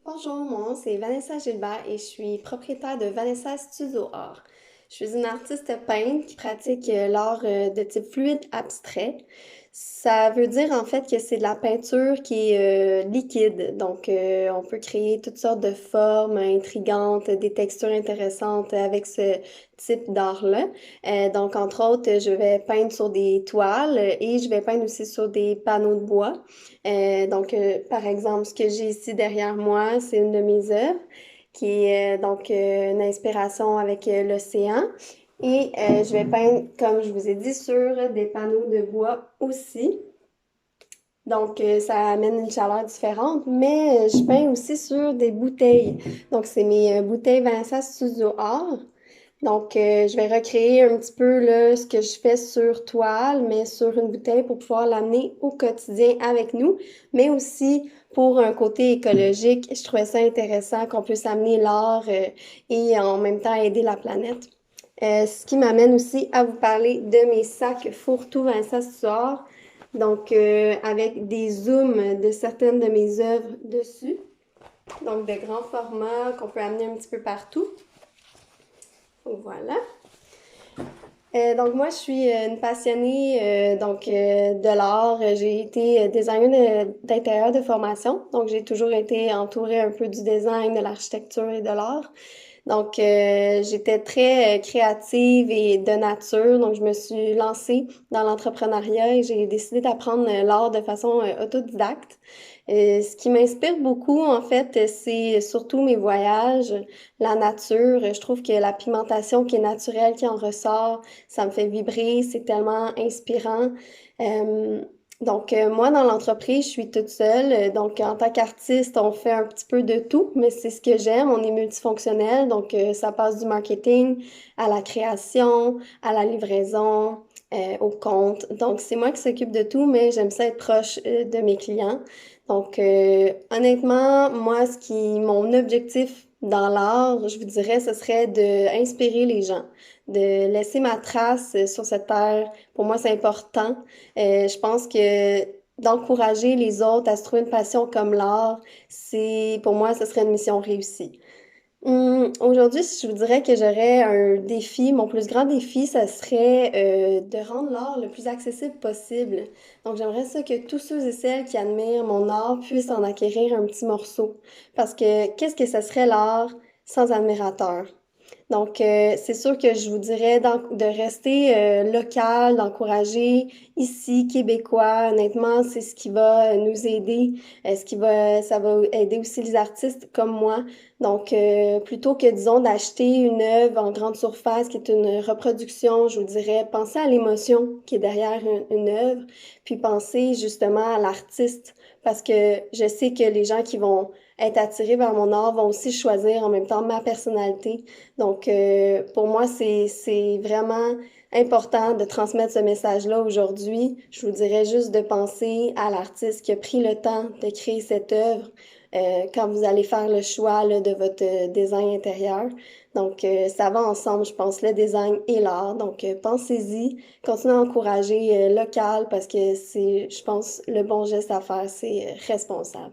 Bonjour, mon nom c'est Vanessa Gilbert et je suis propriétaire de Vanessa Studio Art. Je suis une artiste peintre qui pratique l'art de type fluide abstrait. Ça veut dire en fait que c'est de la peinture qui est liquide, donc on peut créer toutes sortes de formes intrigantes, des textures intéressantes avec ce type d'art-là. Donc entre autres, je vais peindre sur des toiles et je vais peindre aussi sur des panneaux de bois. Par exemple, ce que j'ai ici derrière moi, c'est une de mes œuvres qui est une inspiration avec l'océan. Je vais peindre, comme je vous ai dit, sur des panneaux de bois aussi. Ça amène une chaleur différente, mais je peins aussi sur des bouteilles. Donc, c'est mes bouteilles Vanessa Studio Art. Je vais recréer un petit peu là, ce que je fais sur toile, mais sur une bouteille pour pouvoir l'amener au quotidien avec nous, mais aussi pour un côté écologique. Je trouvais ça intéressant qu'on puisse amener l'art et en même temps aider la planète. Ce qui m'amène aussi à vous parler de mes sacs fourre-tout Vincent Stuart, avec des zooms de certaines de mes œuvres dessus, donc de grands formats qu'on peut amener un petit peu partout. Voilà. Moi, je suis une passionnée de l'art. J'ai été designer d'intérieur de formation, donc j'ai toujours été entourée un peu du design, de l'architecture et de l'art. J'étais très créative et de nature, donc je me suis lancée dans l'entrepreneuriat et j'ai décidé d'apprendre l'art de façon autodidacte. Ce qui m'inspire beaucoup, en fait, c'est surtout mes voyages, la nature. Je trouve que la pigmentation qui est naturelle, qui en ressort, ça me fait vibrer, c'est tellement inspirant. Euh, Moi, dans l'entreprise, je suis toute seule. En tant qu'artiste, on fait un petit peu de tout, mais c'est ce que j'aime. On est multifonctionnel, ça passe du marketing à la création, à la livraison, au compte. Donc, c'est moi qui s'occupe de tout, mais j'aime ça être proche de mes clients. Honnêtement, moi, mon objectif dans l'art, je vous dirais, ce serait de inspirer les gens, de laisser ma trace sur cette terre. Pour moi, c'est important. Je pense que d'encourager les autres à se trouver une passion comme l'art, pour moi, ce serait une mission réussie. Aujourd'hui, si je vous dirais que j'aurais un défi, mon plus grand défi, ça serait de rendre l'art le plus accessible possible. Donc, j'aimerais ça que tous ceux et celles qui admirent mon art puissent en acquérir un petit morceau. Parce que qu'est-ce que ça serait l'art sans admirateurs? C'est sûr que je vous dirais de rester local, d'encourager ici, québécois. Honnêtement, c'est ce qui va nous aider, ça va aider aussi les artistes comme moi. Plutôt que, disons, d'acheter une œuvre en grande surface qui est une reproduction, je vous dirais, pensez à l'émotion qui est derrière une œuvre, puis pensez justement à l'artiste, parce que je sais que les gens qui vont être attirés vers mon art vont aussi choisir en même temps ma personnalité. Pour moi, c'est vraiment important de transmettre ce message-là aujourd'hui. Je vous dirais juste de penser à l'artiste qui a pris le temps de créer cette œuvre quand vous allez faire le choix là, de votre design intérieur. Ça va ensemble, je pense, le design et l'art. Pensez-y, continuez à encourager local parce que c'est, je pense, le bon geste à faire, c'est responsable.